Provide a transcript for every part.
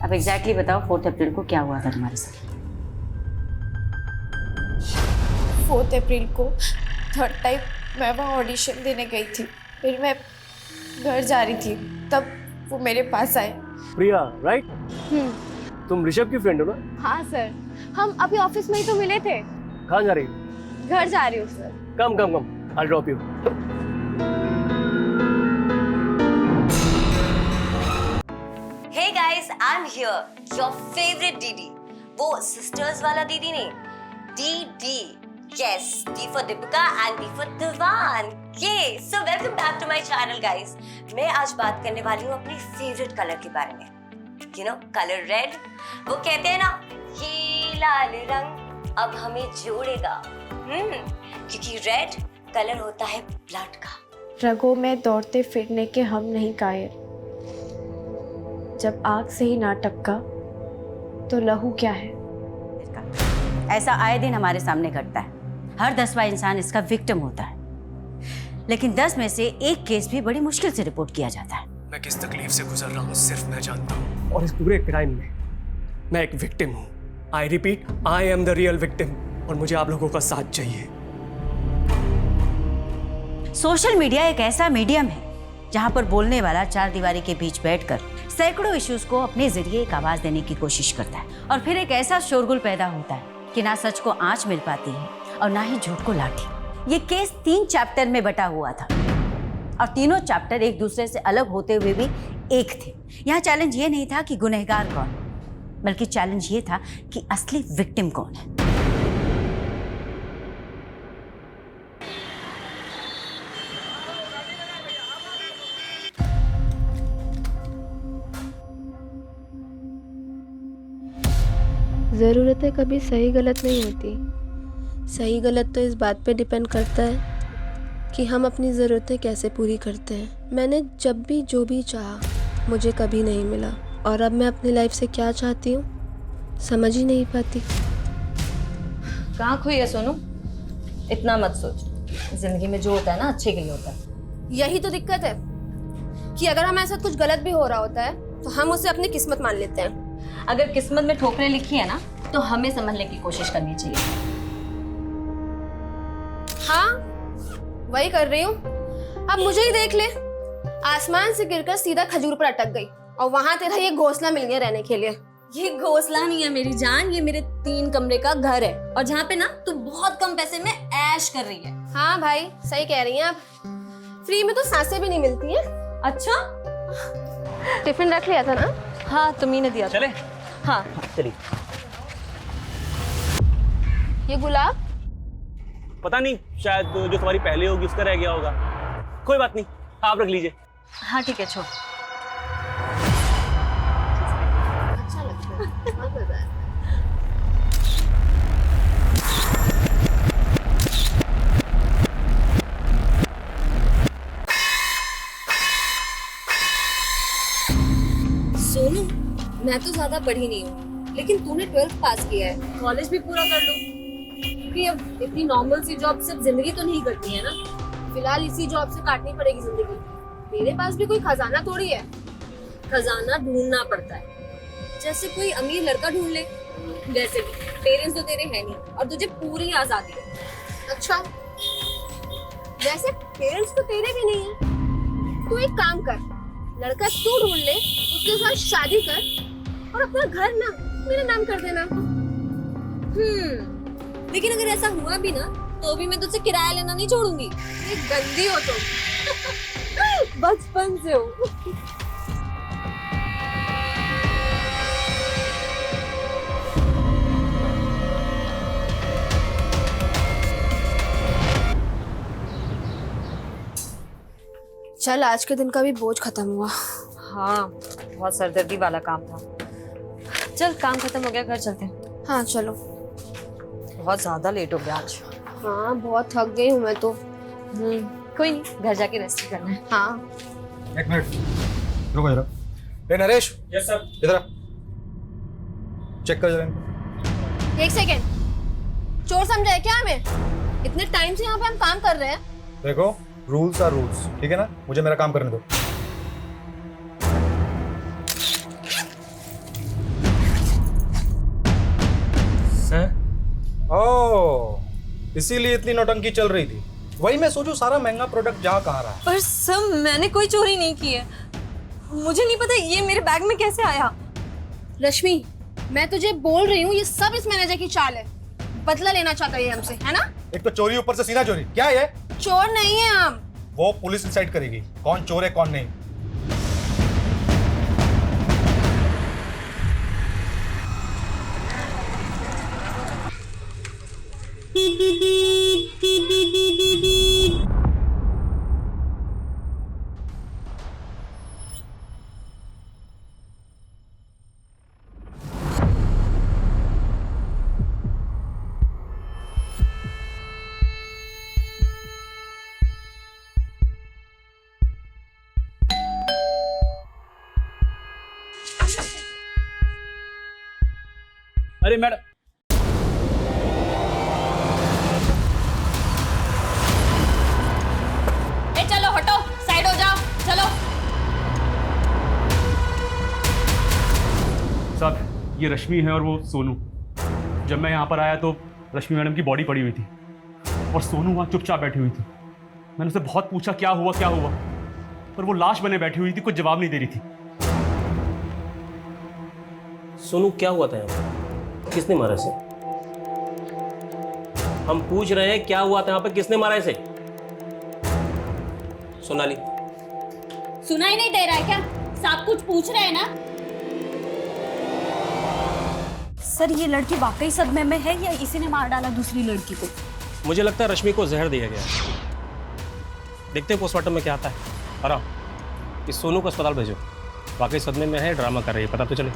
अब एग्जैक्टली बताओ 4 अप्रैल को क्या हुआ था तुम्हारे साथ? 4 अप्रैल को थर्ड टाइम मैं वहाँ ऑडिशन देने गई थी। फिर मैं घर जा रही थी, तब वो मेरे पास आए। प्रिया, राइट? तुम ऋषभ की फ्रेंड हो ना? हाँ सर, हम अभी ऑफिस में ही तो मिले थे। कहाँ जा रही हो? घर जा रही हूँ sir. Come come come, I'll drop you. Hey guys, I'm here, your favorite दीदी। वो सिस्टर्स वाला दीदी नहीं, DD। Yes, D for Deepika and D for दीवान। ये so welcome back to my channel guys। मैं आज बात करने वाली हूँ अपनी फेवरेट कलर के बारे में। You know, colour red. वो कहते हैं ना, ये लाल रंग अब हमें जोड़ेगा। क्योंकि रेड कलर होता है ब्लड का। रगों में दौड़ते फिरने के हम नहीं कायर। जब आग से ही ना टपका तो लहू क्या है? ऐसा आए दिन हमारे सामने घटता है। हर 10वां इंसान इसका विक्टिम होता है, लेकिन 10 में से एक केस भी बड़ी मुश्किल से रिपोर्ट किया जाता है। मैं किस तकलीफ से गुजर रहा हूँ सिर्फ मैं जानता हूँ, और इस पूरे क्राइम में मैं एक विक्टिम हूँ। I repeat, I am the real victim, और मुझे आप लोगों का साथ चाहिए। सोशल मीडिया एक ऐसा मीडियम है जहां पर बोलने वाला 4 दीवारी के बीच बैठकर सैकड़ों इश्यूज को अपने जरिए एक आवाज देने की कोशिश करता है, और फिर एक ऐसा शोरगुल पैदा होता है कि ना सच को आंच मिल पाती है और ना ही झूठ को लाठी। ये केस 3 चैप्टर में बटा हुआ था, और तीनों चैप्टर एक दूसरे से अलग होते हुए भी एक थे। यहाँ चैलेंज ये नहीं था कि गुनहगार कौन, बल्कि चैलेंज ये था कि असली विक्टिम कौन है। ज़रूरतें कभी सही गलत नहीं होती। सही गलत तो इस बात पे डिपेंड करता है कि हम अपनी ज़रूरतें कैसे पूरी करते हैं। मैंने जब भी जो भी चाहा मुझे कभी नहीं मिला, और अब मैं अपनी लाइफ से क्या चाहती हूँ समझ ही नहीं पाती। कहाँ खोई है सोनू? इतना मत सोच, जिंदगी में जो होता है ना अच्छे के लिए होता है। यही तो दिक्कत है कि अगर हमारे साथ कुछ गलत भी हो रहा होता है तो हम उसे अपनी किस्मत मान लेते हैं। अगर किस्मत में ठोकरें लिखी है ना तो हमें समझने की कोशिश करनी चाहिए। हाँ, वही कर रही हूँ। अब मुझे ही देख ले, आसमान से गिरकर सीधा खजूर पर अटक गई, और वहां तेरा ये घोंसला मिल गया रहने के लिए। ये घोंसला नहीं है मेरी जान, ये मेरे 3 कमरे का घर है, और जहाँ पे ना तू बहुत कम पैसे में ऐश कर रही है। हाँ भाई, सही कह रही हैं आप। फ्री में तो सांसें भी नहीं मिलती हैं। अच्छा, टिफिन रख लिया था ना? हाँ तुम्ही ने दिया। चले? हाँ चलिए। ये गुलाब पता नहीं, शायद जो तुम्हारी पहले होगी उसका रह गया होगा। कोई बात नहीं, आप रख लीजिए। हाँ ठीक है, छोड़। अच्छा लगता है, बहुत मजा है। सोनू, मैं तो ज्यादा पढ़ी नहीं हूँ, लेकिन तूने 12th पास किया है, कॉलेज भी पूरा कर लो। क्योंकि अब इतनी नॉर्मल सी जॉब सिर्फ जिंदगी तो नहीं करती है ना। फिलहाल इसी जॉब से काटनी पड़ेगी जिंदगी। मेरे पास भी कोई खजाना थोड़ी है। खजाना ढूंढना पड़ता है, जैसे कोई अमीर लड़का ढूंढ ले। जैसे कि पेरेंट्स तो तेरे हैं नहीं और तुझे पूरी आजादी है। अच्छा, वैसे पेरेंट्स तो तेरे भी नहीं है। तू एक काम कर, लड़का तू ढूंढ ले, उसके साथ शादी कर, और अपना घर ना मेरा नाम कर देना। लेकिन अगर ऐसा हुआ भी ना तो भी मैं तुझसे किराया लेना नहीं छोड़ूंगी। ये गंदी हो तुम। बचपन से हो। चल, आज के दिन का भी बोझ खत्म हुआ। हाँ, बहुत सरदर्दी वाला काम था। चल, काम खत्म हो गया, घर चलते हैं। हाँ चलो। बहुत ज्यादा लेट हो गया आज। हाँ, बहुत थक गई हूँ मैं तो। कोई नहीं, घर जाके रेस्ट करना है। हाँ। एक मिनट रुको जरा। ए नरेश। Yes sir. इधर आ, चेक कर जरा इनको। एक सेकेंड, चोर समझा है क्या हमें? इतने टाइम से यहाँ पे हम काम कर रहे हैं। देखो, रूल्स आर रूल्स, ठीक है ना? मुझे मेरा काम करने दो। इसीलिए इतनी नौटंकी चल रही थी। वही मैं सोचूं सारा महंगा प्रोडक्ट जहाँ कहाँ रहा। पर सर मैंने कोई चोरी नहीं की है, मुझे नहीं पता ये मेरे बैग में कैसे आया। रश्मि, मैं तुझे बोल रही हूँ ये सब इस मैनेजर की चाल है। बदला लेना चाहता है ये हमसे, है ना? एक तो चोरी ऊपर से सीना चोरी। क्या है? चोर नहीं है हम। वो पुलिस डिसाइड करेगी कौन चोर है कौन नहीं। अरे मैडम, ए चलो हटो, साइड हो जाओ, चलो। साहब ये रश्मि है और वो सोनू। जब मैं यहाँ पर आया तो रश्मि मैडम की बॉडी पड़ी हुई थी और सोनू वहाँ चुपचाप बैठी हुई थी। मैंने उससे बहुत पूछा क्या हुआ, पर वो लाश बने बैठी हुई थी, कुछ जवाब नहीं दे रही थी। सोनू क्या हुआ था यहाँ पर? किसने मारा इसे? हम पूछ रहे हैं क्या हुआ था यहाँ पे, किसने मारा इसे? सोनाली, सुनाई नहीं दे रहा है क्या? सब कुछ पूछ रहे हैं ना? सर ये लड़की वाकई सदमे में है या इसी ने मार डाला दूसरी लड़की को? मुझे लगता है रश्मि को जहर दिया गया। देखते हैं पोस्टमार्टम में क्या आता है। आराम, इस सोनू को अस्पताल भेजो, वाकई सदमे में है, ड्रामा कर रही है, पता तो चले।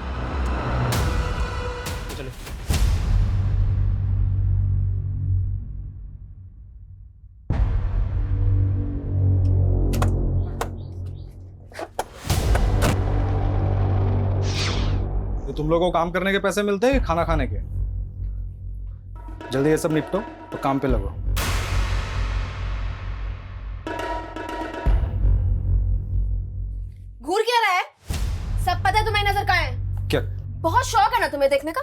तो तुम लोगों को काम करने के पैसे मिलते हैं कि खाना खाने के? जल्दी ये सब निपटो तो काम पे लगो। घूर क्या रहा है? सब पता है तुम्हें नजर कहाँ है? क्या? बहुत शौक है ना तुम्हें देखने का?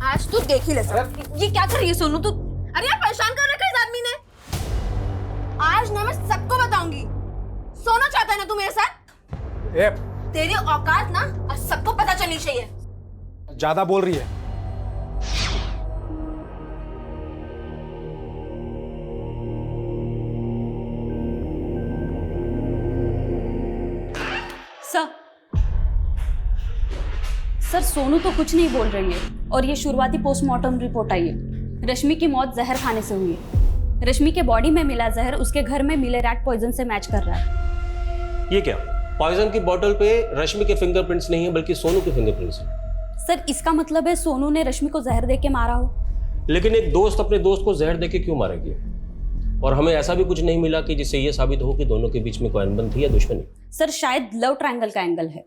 आज तू देख ही ले सब। ये क्या कर रही है सोनू तू? अरे यार परेशान कर रखा है इस आदमी ने। आज ना मैं सबको बताऊंगी। सोना चाहता है ना तू मेरे साथ? ए, तेरी औकात ना आज सबको पता चलनी चाहिए। ज्यादा बोल रही है। सर सोनू तो कुछ नहीं बोल रही है और ये शुरुआती पोस्टमार्टम रिपोर्ट आई है। रश्मि की मौत जहर खाने से हुई है। रश्मि के बॉडी में मिला जहर उसके घर में मिले रैट पॉइजन से मैच कर रहा है। ये क्या? पॉइजन की बोतल पे रश्मि के फिंगरप्रिंट्स नहीं है बल्कि सोनू के फिंगरप्रिंट्स हैं। सर इसका मतलब है सोनू ने रश्मि को जहर देके मारा हो। लेकिन एक दोस्त अपने दोस्त को जहर देके क्यों मारेगी? और हमें ऐसा भी कुछ नहीं मिला कि जिससे ये साबित हो कि दोनों के बीच में कोई अनबन थी या दुश्मनी। सर शायद लव ट्रायंगल का एंगल है।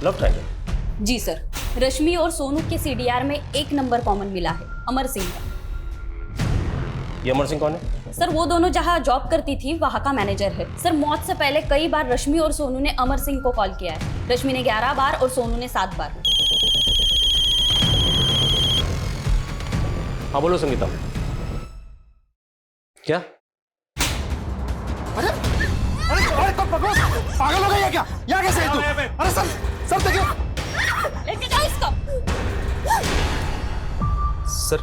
Love triangle? जी सर, रश्मि और सोनू के सीडीआर में एक नंबर कॉमन मिला है, अमर सिंह का। ये अमर सिंह कौन है? सर वो दोनों जहाँ जॉब करती थी वहाँ का मैनेजर है। सर मौत से पहले कई बार रश्मि और सोनू ने अमर सिंह को कॉल किया है। रश्मि ने 11 बार और सोनू ने 7 बार। हाँ बोलो संगीता। क्या? अरे तो पागल हो गई है क्या? यहाँ कैसे है तू? अरे सर देखिए। लेके जाओ इसको। सर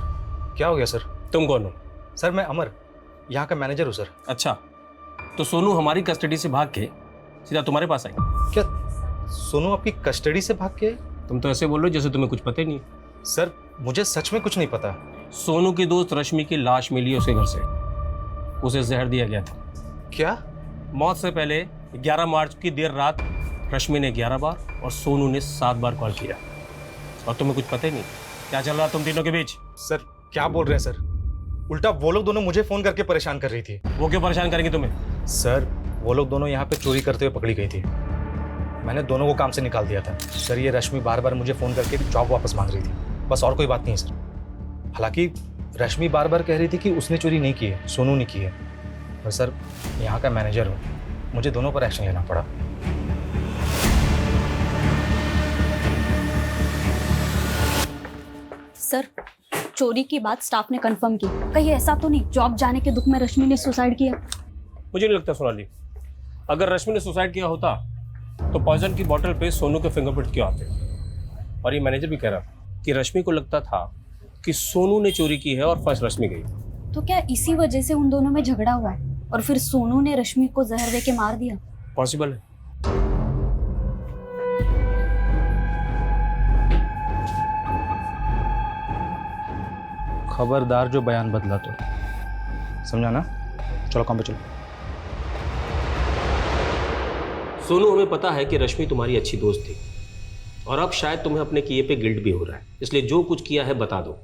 क्या हो गया सर? तुम कौन हो? सर मैं अमर, यहाँ का मैनेजर हूँ सर। अच्छा, तो सोनू हमारी कस्टडी से भाग के सीधा तुम्हारे पास आई? क्या सोनू आपकी कस्टडी से भाग के? तुम तो ऐसे बोल रहे हो जैसे तुम्हें कुछ पता ही नहीं। सर मुझे सच में कुछ नहीं पता। सोनू की दोस्त रश्मि की लाश मिली उसके घर से, उसे जहर दिया गया था। क्या? मौत से पहले 11 मार्च की देर रात रश्मि ने 11 बार और सोनू ने 7 बार कॉल किया और तुम्हें कुछ पता ही नहीं। क्या चल रहा तुम तीनों के बीच? सर क्या बोल रहे हैं सर? उल्टा वो लोग दोनों मुझे फोन करके परेशान कर रही थी। वो क्यों परेशान करेंगे तुम्हें? सर वो लोग दोनों यहाँ पे चोरी करते हुए पकड़ी गई थी। मैंने दोनों को काम से निकाल दिया था। सर ये रश्मि बार बार मुझे फ़ोन करके जॉब वापस मांग रही थी, बस और कोई बात नहीं है सर। हालांकि रश्मि बार बार कह रही थी कि उसने चोरी नहीं की है, सोनू ने की है। पर सर यहाँ का मैनेजर हूँ, मुझे दोनों पर एक्शन लेना पड़ा। सर चोरी की बात स्टाफ ने कंफर्म की। कहीं ऐसा तो नहीं जॉब जाने के दुख में रश्मि ने सुसाइड किया? मुझे नहीं लगता सोनाली, अगर रश्मि ने सुसाइड किया होता तो पॉइजन की बोतल पे सोनू के फिंगरप्रिंट क्यों आते? और ये मैनेजर भी कह रहा था कि रश्मि को लगता था कि सोनू ने चोरी की है और फर्स्ट रश्मि गई। तो क्या इसी वजह से उन दोनों में झगड़ा हुआ और फिर सोनू ने रश्मि को जहर दे के मार दिया? पॉसिबल है। खबरदार जो बयान बदला तो, समझा ना? चलो काम पे चलो। सोनू, हमें पता है कि रश्मि तुम्हारी अच्छी दोस्त थी और अब शायद तुम्हें अपने किए पे गिल्ट भी हो रहा है, इसलिए जो कुछ किया है बता दो।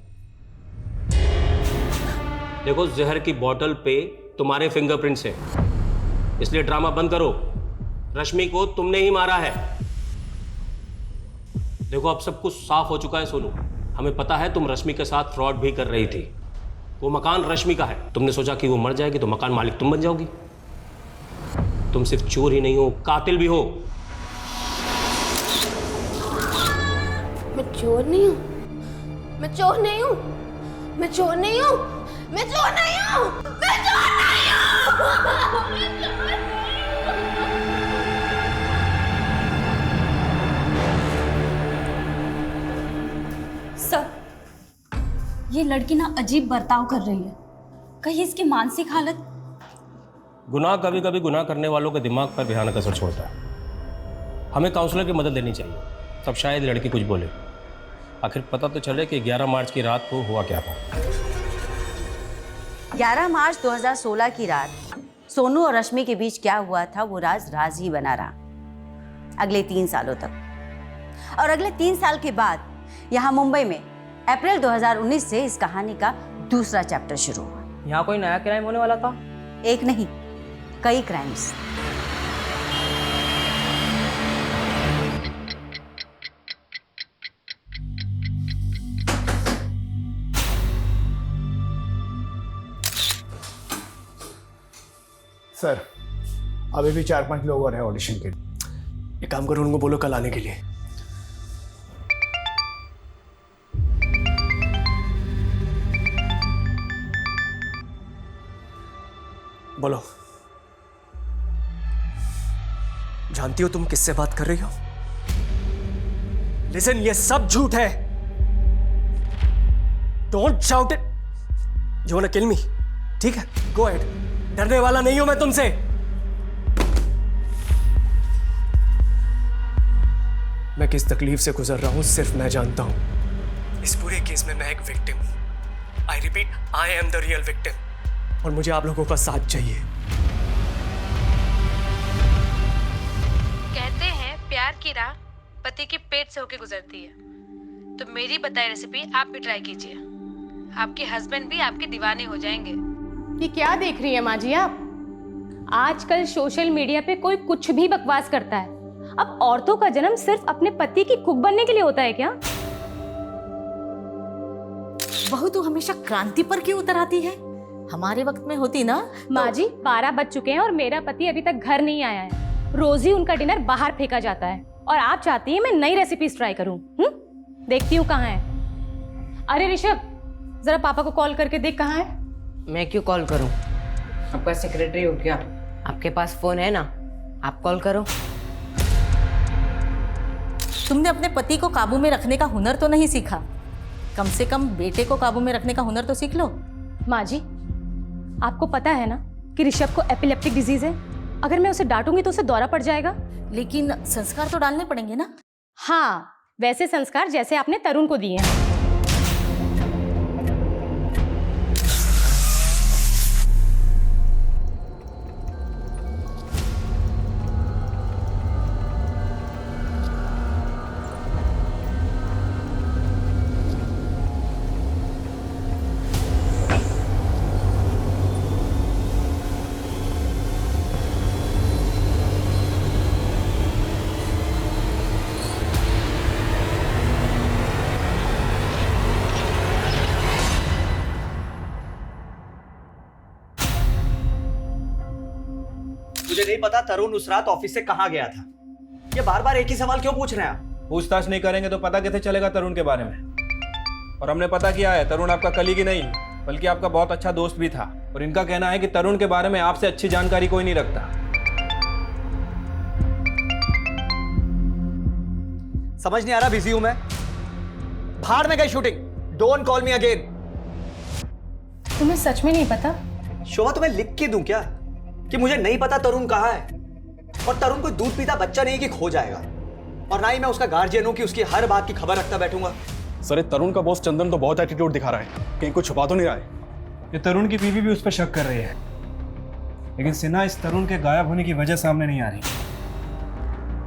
देखो, जहर की बोतल पे तुम्हारे फिंगरप्रिंट्स हैं, इसलिए ड्रामा बंद करो। रश्मि को तुमने ही मारा है। देखो, अब सब कुछ साफ हो चुका है सोनू। हमें पता है तुम रश्मि के साथ फ्रॉड भी कर रही थी। वो मकान रश्मि का है। तुमने सोचा कि वो मर जाएगी तो मकान मालिक तुम बन जाओगी। तुम सिर्फ चोर ही नहीं हो, कातिल भी हो। मैं चोर नहीं हूँ, मैं चोर नहीं हूँ, मैं चोर नहीं हूँ, मैं चोर नहीं हूँ, मैं चोर नहीं हूँ। सर, ये लड़की ना अजीब बर्ताव कर रही है। कहीं इसकी मानसिक हालत? गुनाह कभी कभी गुनाह करने वालों के दिमाग पर भयानक असर छोड़ता है। हमें काउंसलर की मदद लेनी चाहिए, तब शायद लड़की कुछ बोले। आखिर पता तो चले कि 11 मार्च की रात को हुआ क्या था। 11 मार्च 2016 की रात सोनू और रश्मि के बीच क्या हुआ था वो राज राज ही बना रहा अगले 3 सालों तक। और अगले 3 साल के बाद यहाँ मुंबई में अप्रैल 2019 से इस कहानी का दूसरा चैप्टर शुरू हुआ। यहाँ कोई नया क्राइम होने वाला था? एक नहीं, कई क्राइम्स। सर, अभी भी 4-5 लोग और हैं ऑडिशन के लिए। एक काम करो, उनको बोलो कल आने के लिए। बोलो। जानती हो तुम किससे बात कर रही हो? लिसन, ये सब झूठ है। Don't shout it. You want to kill me? ठीक है, गो अहेड। डरने वाला नहीं हूं मैं तुमसे। मैं किस तकलीफ से गुजर रहा हूं सिर्फ मैं जानता हूं। इस पूरे केस में मैं एक विक्टिम हूं। I repeat, I am the real victim और मुझे आप लोगों का साथ चाहिए। कहते हैं प्यार की राह पति के पेट से होकर गुजरती है, तो मेरी बताई रेसिपी आप भी ट्राई कीजिए। आपके हस्बैंड भी आपके दीवाने हो जाएंगे। ये क्या देख रही है माँ जी आप? आजकल सोशल मीडिया पे कोई कुछ भी बकवास करता है। अब औरतों का जन्म सिर्फ अपने पति की कुक बनने के लिए होता है क्या? बहू तो हमेशा क्रांति पर क्यों उतर आती है? हमारे वक्त में होती ना। माँ जी, 12 बज चुके हैं और मेरा पति अभी तक घर नहीं आया है। रोज ही उनका डिनर बाहर फेंका जाता है और आप चाहती हैं मैं नई रेसिपीज ट्राई करूं? देखती हूँ कहाँ है। अरे ऋषभ, जरा पापा को कॉल करके देख कहाँ है। मैं क्यों कॉल करूं? आपका सेक्रेटरी हो क्या? आपके पास फोन है ना, आप कॉल करो। तुमने अपने पति को काबू में रखने का हुनर तो नहीं सीखा? कम से कम बेटे को काबू में रखने का हुनर तो सीख लो। माँ जी, आपको पता है ना कि ऋषभ को एपिलेप्टिक डिजीज है। अगर मैं उसे डांटूंगी तो उसे दौरा पड़ जाएगा। लेकिन संस्कार तो डालने पड़ेंगे ना। हाँ, वैसे संस्कार जैसे आपने तरुण को दिए हैं। मुझे नहीं पता तरुण उस रात ऑफिस से कहाँ गया था। ये बार बार एक ही सवाल क्यों पूछ रहे हैं आप? पूछताछ नहीं करेंगे तो पता कैसे चलेगा तरुण के बारे में? और हमने पता किया है तरुण आपका कलीग ही नहीं बल्कि आपका बहुत अच्छा दोस्त भी था। और इनका कहना है कि तरुण के बारे में आपसे अच्छी जानकारी कोई नहीं रखता। समझ नहीं आ रहा, बिजी हूं मैं। भाड़ में गई shooting. Don't call me again. तुम्हें सच में नहीं पता? शोभा तुम्हें लिख के दूं क्या कि मुझे नहीं पता तरुण कहाँ है? और तरुण कोई दूध पीता बच्चा नहीं कि खो जाएगा, और ना ही मैं उसका गार्जियन हूं कि उसकी हर बात की खबर रखता बैठूंगा। सर, तरुण का बॉस चंदन तो बहुत एटीट्यूड दिखा रहा है, कहीं कुछ छुपा तो नहीं रहा है। ये तरुण की बीवी भी उस पर शक कर रही है, लेकिन सिन्हा इस तरुण के गायब होने की वजह सामने नहीं आ रही।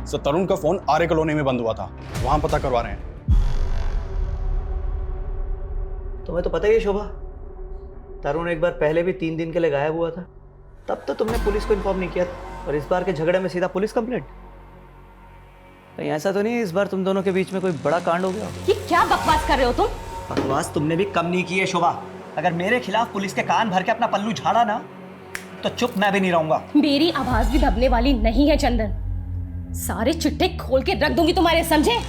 सर, तरुण का फोन आर्य कॉलोनी में बंद हुआ था, वहां पता करवा रहे हैं। तुम्हें तो पता ही है शोभा, तरुण एक बार पहले भी 3 दिन के लिए गायब हुआ था। तब तो तुमने पुलिस को इन्फॉर्म नहीं किया, और इस बार के झगड़े में सीधा पुलिस कंप्लेंट। कहीं ऐसा तो नहीं इस बार तुम दोनों के बीच में कोई बड़ा कांड हो गया? ये क्या बकवास कर रहे हो तुम? बकवास तुमने भी कम नहीं की है शोभा। अगर मेरे खिलाफ पुलिस के कान भर के अपना पल्लू झाड़ा ना, तो चुप मैं भी नहीं रहूंगा। मेरी आवाज भी दबने वाली नहीं है चंदन। सारे चिट्ठे खोल के रख दूंगी तुम्हारे, समझे?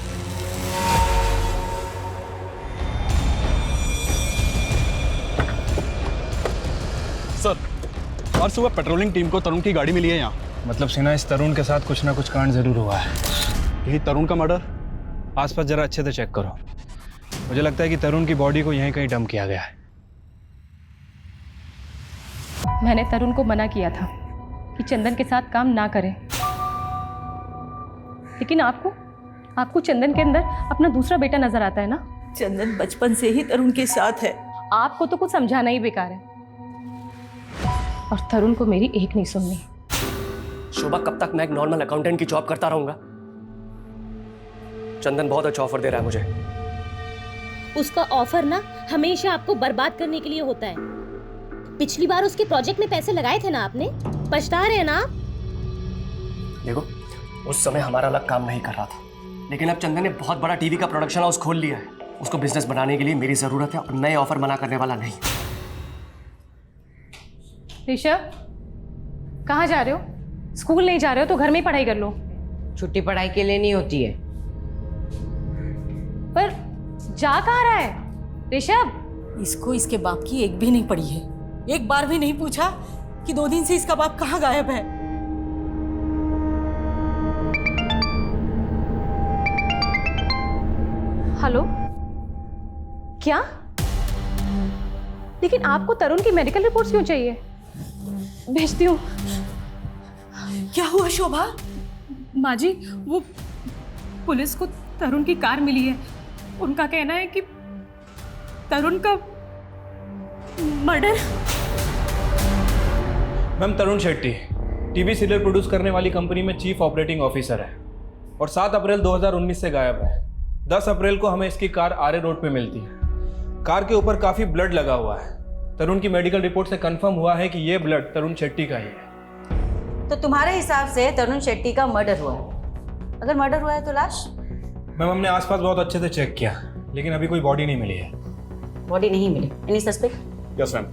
सर, आज सुबह पेट्रोलिंग टीम को तरुण की गाड़ी मिली है यहाँ। मतलब सिन्हा इस तरुण के साथ कुछ ना कुछ कांड जरूर हुआ है। यही तरुण का मर्डर? आसपास जरा अच्छे से चेक करो। मुझे लगता है कि तरुण की बॉडी को यहीं कहीं डंप किया गया है। मैंने तरुण को मना किया था कि चंदन के साथ काम ना करें, लेकिन आपको चंदन के अंदर अपना दूसरा बेटा नजर आता है ना? चंदन बचपन से ही तरुण के साथ है। आपको तो कुछ समझाना ही बेकार है, और तरुण को मेरी एक नहीं सुननी। शोभा, कब तक मैं एक नॉर्मल अकाउंटेंट की जॉब करता रहूंगा? चंदन बहुत अच्छा ऑफर दे रहा है मुझे। उसका ऑफर ना हमेशा आपको बर्बाद करने के लिए होता है। पिछली बार उसके प्रोजेक्ट में पैसे लगाए थे ना आपने, पछता रहे हैं ना? देखो, उस समय हमारा अलग काम नहीं कर रहा था, लेकिन अब चंदन ने बहुत बड़ा टीवी का प्रोडक्शन हाउस खोल लिया है। उसको बिजनेस बनाने के लिए मेरी जरूरत है, और मैं ऑफर मना करने वाला नहीं। ऋषभ, कहाँ जा रहे हो? स्कूल नहीं जा रहे हो तो घर में ही पढ़ाई कर लो। छुट्टी पढ़ाई के लिए नहीं होती है। पर जा कहाँ रहा है ऋषभ? इसको इसके बाप की एक भी नहीं पड़ी है। एक बार भी नहीं पूछा कि 2 दिन से इसका बाप कहाँ गायब है। हेलो, क्या? लेकिन आपको तरुण की मेडिकल रिपोर्ट्स क्यों चाहिए? भेजती हूँ। क्या हुआ शोभा? माँ जी, वो पुलिस को तरुण की कार मिली है। उनका कहना है कि तरुण का मर्डर। मैम, तरुण शेट्टी टीवी सीरियल प्रोड्यूस करने वाली कंपनी में चीफ ऑपरेटिंग ऑफिसर है, और 7 अप्रैल 2019 से गायब है। 10 अप्रैल को हमें इसकी कार आर्य रोड पे मिलती है। कार के ऊपर काफी ब्लड लगा हुआ है। तरुण की मेडिकल रिपोर्ट से कंफर्म हुआ है कि ये ब्लड तरुण शेट्टी का ही है। तो तुम्हारे हिसाब से तरुण शेट्टी का मर्डर हुआ है? अगर मर्डर हुआ है तो लाश? मैम, हमने आसपास बहुत अच्छे से चेक किया, लेकिन अभी कोई बॉडी नहीं मिली है। बॉडी नहीं मिली? Any suspect? Yes ma'am,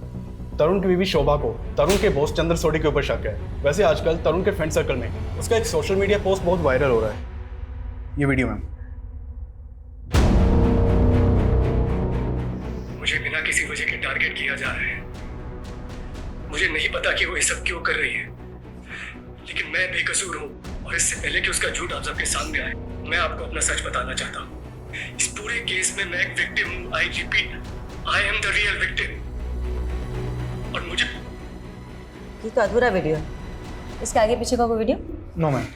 Tarun की बीवी शोभा को तरुण के बॉस चंद्र सोडी के ऊपर शक है। वैसे आजकल तरुण के फ्रेंड सर्कल में उसका एक सोशल मीडिया पोस्ट बहुत वायरल हो रहा है। ये वीडियो मैम। मुझे बिना किसी वजह के टारगेट किया जा रहा है। मुझे नहीं पता कि वो ये सब क्यों कर रही है, लेकिन मैं बेकसूर हूँ, और इससे पहले कि उसका झूठ आप सबके सामने आए, मैं आपको अपना सच बताना चाहता हूँ। इस पूरे केस में मैं एक विक्टिम हूँ। I repeat, I am the real victim. और मुझे ये तो अधूरा वीडियो है। इसके आगे पीछे का कोई वीडियो? No ma'am.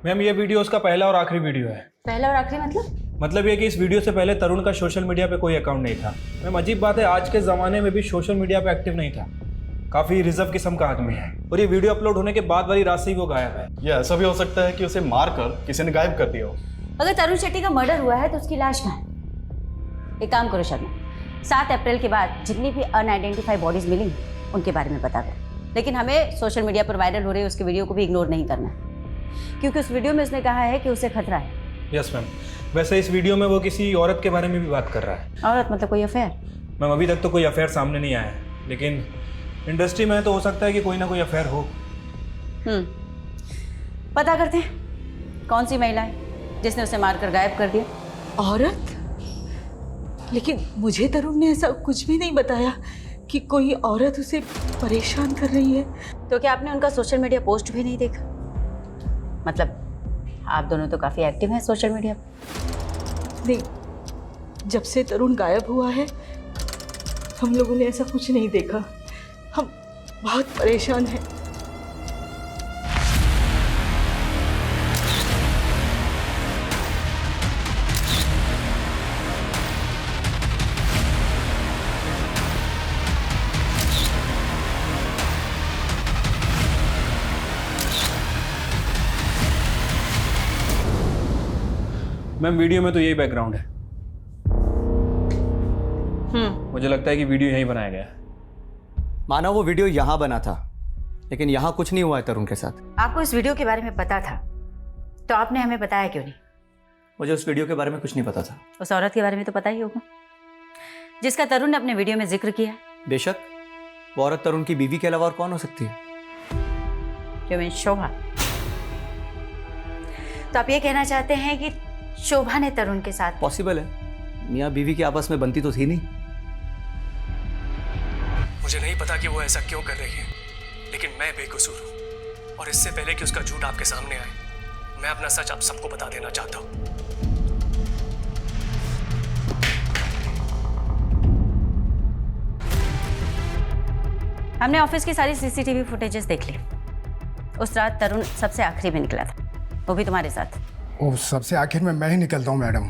मैम, ये वीडियो उसका पहला और आखिरी वीडियो है। पहला और आखिरी मतलब ये कि इस वीडियो से पहले तरुण का सोशल मीडिया पे कोई अकाउंट नहीं था। मैम, अजीब बात है, आज के ज़माने में भी सोशल मीडिया पे एक्टिव नहीं था। काफ़ी रिजर्व किस्म का आदमी है, और ये वीडियो अपलोड होने के बाद वाली रात से ही वो गायब है। ये ऐसा भी हो सकता है कि उसे मार कर किसी ने गायब कर दिया हो। अगर तरुण शेट्टी का मर्डर हुआ है तो उसकी लाश कहाँ है? एक काम करो शर्मा, 7 अप्रैल के बाद जितनी भी अनआइडेंटिफाइड बॉडीज मिली उनके बारे में पता करो। लेकिन हमें सोशल मीडिया पर वायरल हो रही उसके वीडियो को भी इग्नोर नहीं करना है, क्योंकि उस वीडियो में उसने कहा है कि उसे खतरा है। Yes ma'am. वैसे इस वीडियो में वो किसी औरत के बारे में भी बात कर रहा है। औरत मतलब कोई अफेयर? मैम, अभी तक तो कोई अफेयर सामने नहीं आया है, लेकिन इंडस्ट्री में तो हो सकता है कि कोई ना कोई अफेयर हो। पता करते हैं कौन सी महिला है जिसने उसे मारकर गायब कर दिया। औरत? लेकिन मुझे तरुण ने ऐसा कुछ भी नहीं बताया कि कोई औरत उसे परेशान कर रही है। तो क्या आपने उनका सोशल मीडिया पोस्ट भी नहीं देखा? मतलब आप दोनों तो काफ़ी एक्टिव हैं सोशल मीडिया पर। नहीं, जब से तरुण गायब हुआ है हम लोगों ने ऐसा कुछ नहीं देखा। हम बहुत परेशान हैं। मैम वीडियो में तो यही बैकग्राउंड है। मुझे लगता है कि वीडियो यहीं बनाया गया है। माना वो वीडियो यहाँ बना था, लेकिन यहाँ कुछ नहीं हुआ है तरुण के साथ। आपको इस वीडियो के बारे में पता था तो आपने हमें बताया क्यों नहीं? मुझे उस वीडियो के बारे में कुछ नहीं पता था। उस औरत के बारे में तो पता ही होगा जिसका तरुण ने अपने वीडियो में जिक्र किया। बेशक, वो औरत तरुण की बीवी के अलावा और कौन हो सकती है? जो मीन शोभा। तो आप ये कहना चाहते हैं कि शोभा ने तरुण के साथ? पॉसिबल है, मियाँ बीवी की आपस में बनती तो थी नहीं। मुझे नहीं पता कि वो ऐसा क्यों कर रही है, लेकिन मैं बेकसूर हूँ और इससे पहले कि उसका झूठ आपके सामने आए, मैं अपना सच आप सबको बता देना चाहता हूँ। हमने ऑफिस की सारी सीसीटीवी फुटेजेस देख ली। उस रात तरुण सबसे आखिरी में निकला था, वो भी तुम्हारे साथ। ओ, सबसे आखिर में मैं ही निकलता हूँ मैडम,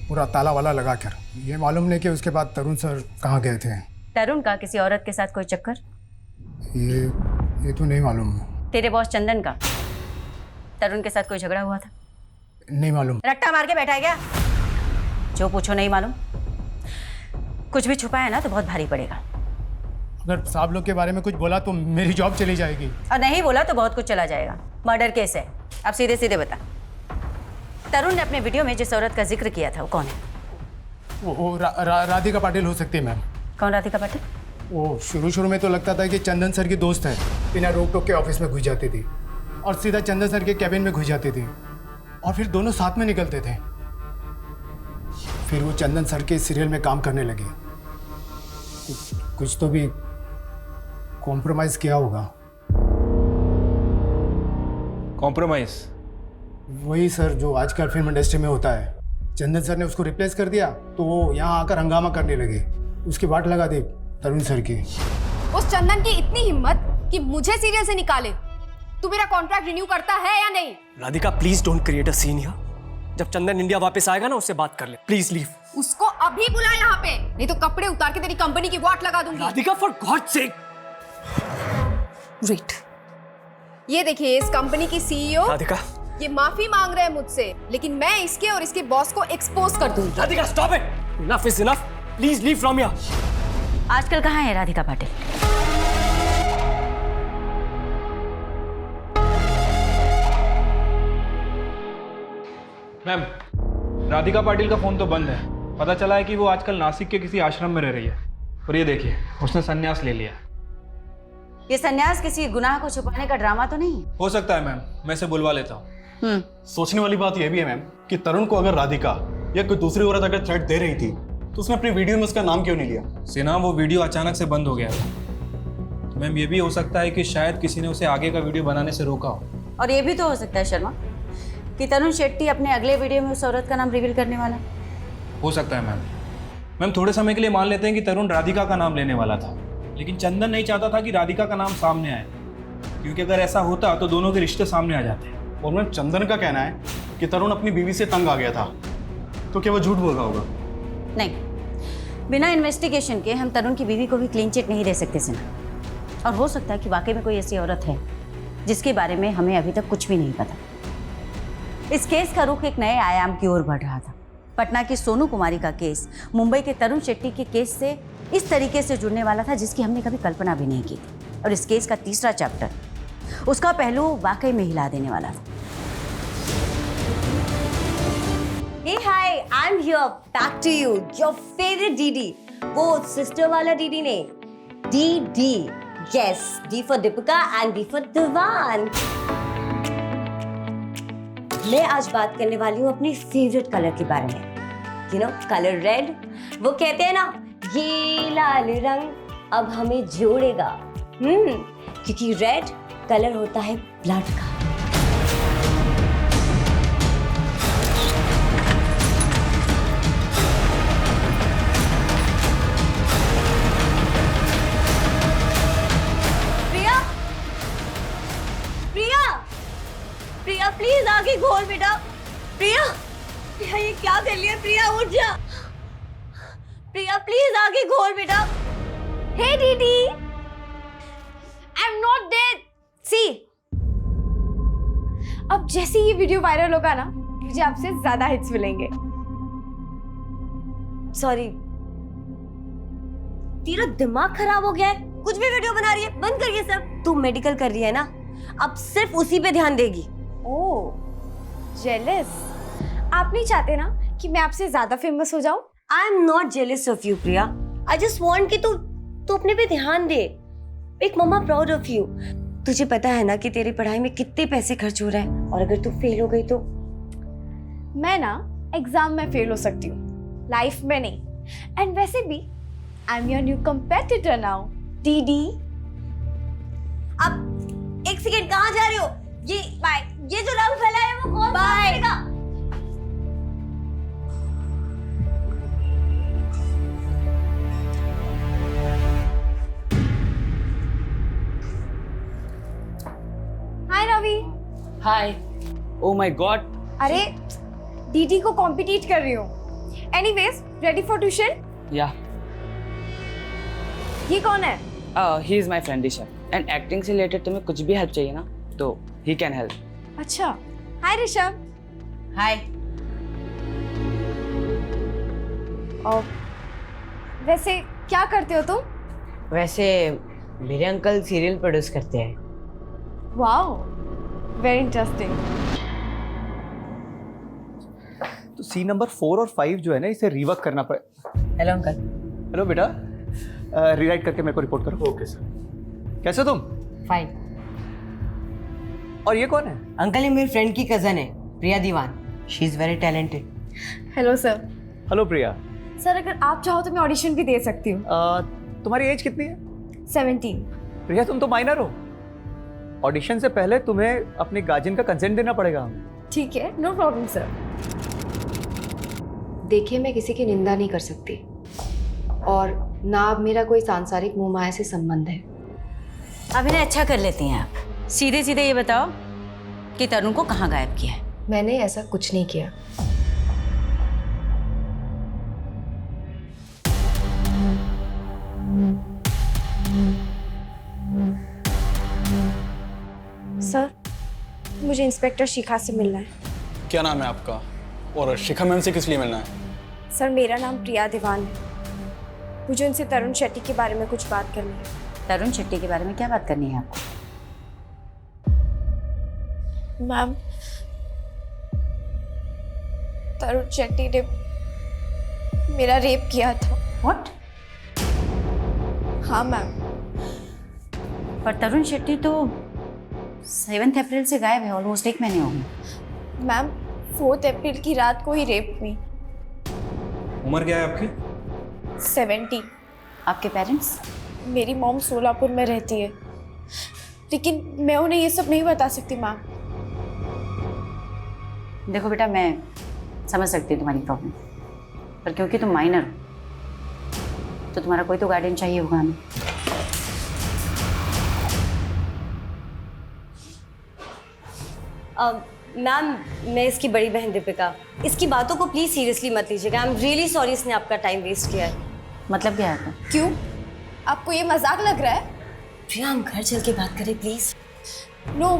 पूरा ताला वाला लगा कर। ये मालूम नहीं कि उसके बाद तरुण सर कहाँ गए थे। तरुण का किसी औरत के साथ कोई चक्कर? ये तो नहीं मालूम। तेरे बॉस चंदन का तरुण के साथ कोई झगड़ा हुआ था? नहीं मालूम। रट्टा मार के बैठा है क्या? जो पूछो नहीं मालूम। कुछ भी छुपा है ना तो बहुत भारी पड़ेगा। अगर साहब लोग के बारे में कुछ बोला तो मेरी जॉब चली जाएगी। और नहीं बोला तो बहुत कुछ चला जाएगा। मर्डर केस है। अब सीधे सीधे बता, तरुण ने अपने वीडियो में जिस औरत का जिक्र किया था वो कौन है? वो राधिका पाटिल हो सकती है मैम। कौन राधिका पाटिल? वो शुरू में तो लगता था कि चंदन सर की दोस्त है, बिना रोक टोक के ऑफिस में घुस जाती थी और सीधा चंदन सर के कैबिन में घुस जाती थी और फिर दोनों साथ में निकलते थे। फिर वो चंदन सर के सीरियल में काम करने लगे। कुछ तो भी कॉम्प्रोमाइज किया होगा। कॉम्प्रोमाइज? वही सर जो आजकल फिल्म इंडस्ट्री में होता है। चंदन सर ने उसको रिप्लेस कर दिया तो वो यहाँ आकर हंगामा करने लगे। उसकी वाट लगा दी तरुण सर की। उस चंदन की इतनी हिम्मत कि मुझे सीरियल से निकाले। तू मेरा कॉन्ट्रैक्ट रिन्यू करता है या नहीं? Radhika please don't create a scene here. जब चंदन इंडिया वापस आएगा ना उससे बात कर ले, प्लीज लीव। उसको अभी बुला यहाँ पे, नहीं तो कपड़े उतार के तेरी कंपनी की वाट लगा दूंगी। Radhika for God sake. Wait, ये देखिए इस कंपनी की सीईओ राधिका, ये माफी मांग रहे हैं मुझसे, लेकिन मैं इसके और इसके बॉस को एक्सपोज कर दूंगी। Radhika stop it, enough is enough, please leave from here. आजकल कहाँ है राधिका पाटिल? मैम, राधिका पाटिल का फोन तो बंद है। पता चला है कि वो आजकल नासिक के किसी आश्रम में रह रही है। और ये देखिए, उसने संन्यास ले लिया। ये संन्यास किसी गुनाह को छुपाने का ड्रामा तो नहीं? हो सकता है मैम, मैं इसे बुलवा लेता हूँ। सोचने वाली बात यह भी है मैम कि तरुण को अगर राधिका या कोई दूसरी औरत अगर थ्रेट दे रही थी तो उसने अपनी वीडियो में उसका नाम क्यों नहीं लिया? सिन्हा, वो वीडियो अचानक से बंद हो गया था। मैम, ये भी हो सकता है कि शायद किसी ने उसे आगे का वीडियो बनाने से रोका हो। और ये भी तो हो सकता है शर्मा कि तरुण शेट्टी अपने अगले वीडियो में उस औरत का नाम रिवील करने वाला। हो सकता है मैम। मैम, थोड़े समय के लिए मान लेते हैं कि तरुण राधिका का नाम लेने वाला था, लेकिन चंदन नहीं चाहता था कि राधिका का नाम सामने आए, क्योंकि अगर ऐसा होता तो दोनों के रिश्ते सामने आ जाते। और मैम, चंदन का कहना है कि तरुण अपनी बीवी से तंग आ गया था, तो क्या वो झूठ बोल रहा होगा? नहीं, बिना इन्वेस्टिगेशन के हम तरुण की बीवी को भी क्लीन चिट नहीं दे सकते सिन्हा। और हो सकता है कि वाकई में कोई ऐसी औरत है जिसके बारे में हमें अभी तक कुछ भी नहीं पता। इस केस का रुख एक नए आयाम की ओर बढ़ रहा था। पटना की सोनू कुमारी का केस मुंबई के तरुण शेट्टी के केस से इस तरीके से जुड़ने वाला था जिसकी हमने कभी कल्पना भी नहीं की थी। और इस केस का तीसरा चैप्टर, उसका पहलू वाकई में हिला देने वाला था। Hey, hi, I'm here, back to you, your favorite Didi. वो sister वाला Didi नहीं, DD. Yes, D for Deepika and D for Divan. मैं आज बात करने वाली हूँ अपनी फेवरेट कलर के बारे में। You know, color red. वो कहते हैं ना, ये लाल रंग अब हमें जोड़ेगा। क्योंकि रेड कलर होता है ब्लड का। प्रिया, प्रिया, प्रिया प्लीज आगे खोल बेटा। प्रिया, प्रिया ये क्या कर लिया? प्रिया उठ जा। प्रिया प्लीज आगे खोल बेटा। हे दीदी, आई एम नॉट डेड। सी, अब जैसे ये वीडियो वायरल होगा ना, मुझे आपसे ज्यादा हिट्स मिलेंगे। सॉरी, तेरा दिमाग खराब हो गया है? कुछ भी वीडियो बना रही है, बंद कर ये सब। तू मेडिकल कर रही है ना, अब सिर्फ उसी पे ध्यान देगी। ओह, जेलस। आप नहीं चाहते ना कि मैं आपसे ज्यादा फेमस हो जाऊं? I am not jealous of you Priya. I just want कि तू अपने पे ध्यान दे। एक मम्मा प्राउड ऑफ यू। तुझे पता है ना कि तेरी पढ़ाई में कितने पैसे खर्च हो रहे हैं, और अगर तू फेल हो गई तो? मैं ना एग्जाम में फेल हो सकती हूँ, लाइफ में नहीं। एंड वैसे भी I am your new competitor now, दीदी। अब एक सेकेंड, कहाँ जा रही हो? ये बाय, ये जो रंग फैला है वो कौन करेगा? Hi Ravi. Hi. Oh my god. अरे दीदी को कॉम्पिटिट कर रही हूँ। Anyways, ready for tuition? Yeah. ये कौन है? He is my friend Rishabh, and acting से रिलेटेड तुम्हें कुछ भी हेल्प चाहिए ना तो ही कैन हेल्प। अच्छा, हाय ऋषभ। हाय। और वैसे क्या करते हो तुम? वैसे मेरे अंकल सीरियल प्रोड्यूस करते हैं। Wow, very interesting. तो सीन नंबर 4 और 5 जो है ना, इसे रिवर्क करना पड़े। Hello uncle. हेलो बेटा, रीराइट करके मेरे को रिपोर्ट करो। Okay sir. कैसे तुम? फाइन। और ये कौन है? अंकल, ये मेरी फ्रेंड की कजन है, Priya Diwan. She is very talented. Hello sir. Hello Priya. Sir, अगर आप चाहो तो मैं ऑडिशन भी दे सकती हूँ। तुम्हारी एज कितनी है? 17। प्रिया, तुम तो माइनर हो। ऑडिशन से पहले तुम्हें अपने गार्जियन का कंसेंट देना पड़ेगा। ठीक है, नो प्रॉब्लम सर। देखिए, मैं किसी की निंदा नहीं कर सकती, और ना अब मेरा कोई सांसारिक मोह माया से संबंध है। अभिनय अच्छा कर लेती हैं आप। सीधे सीधे ये बताओ कि तरुण को कहाँ गायब किया है? मैंने ऐसा कुछ नहीं किया। सर, मुझे इंस्पेक्टर शिखा से मिलना है। क्या नाम है आपका? और शिखा मैम से किस लिए मिलना है? सर, मेरा नाम प्रिया दीवान है। मुझे उनसे तरुण शेट्टी के बारे में कुछ बात करनी है। तरुण शेट्टी के बारे में क्या बात करनी है आपको? मैम, तरुण शेट्टी ने मेरा रेप किया था। व्हाट? हाँ मैम। पर तरुण शेट्टी तो 7 अप्रैल से गायब है, ऑलमोस्ट 1 महीने हो गए। मैम, 4 अप्रैल की रात को ही रेप हुई। उम्र क्या है आपकी? 70। आपके पेरेंट्स? मेरी मॉम सोलापुर में रहती है, लेकिन मैं उन्हें ये सब नहीं बता सकती मैम। देखो बेटा, मैं समझ सकती हूँ तुम्हारी प्रॉब्लम, पर क्योंकि तुम माइनर हो तो तुम्हारा कोई तो गार्डियन चाहिए होगा हमें। मैम, मैं इसकी बड़ी बहन दीपिका। इसकी बातों को प्लीज सीरियसली मत लीजिएगा। आई एम रियली सॉरी इसने आपका टाइम वेस्ट किया है। मतलब क्या है? क्यों? आपको ये मजाक लग रहा है? प्रिया, हम घर चल के बात करें प्लीज। नो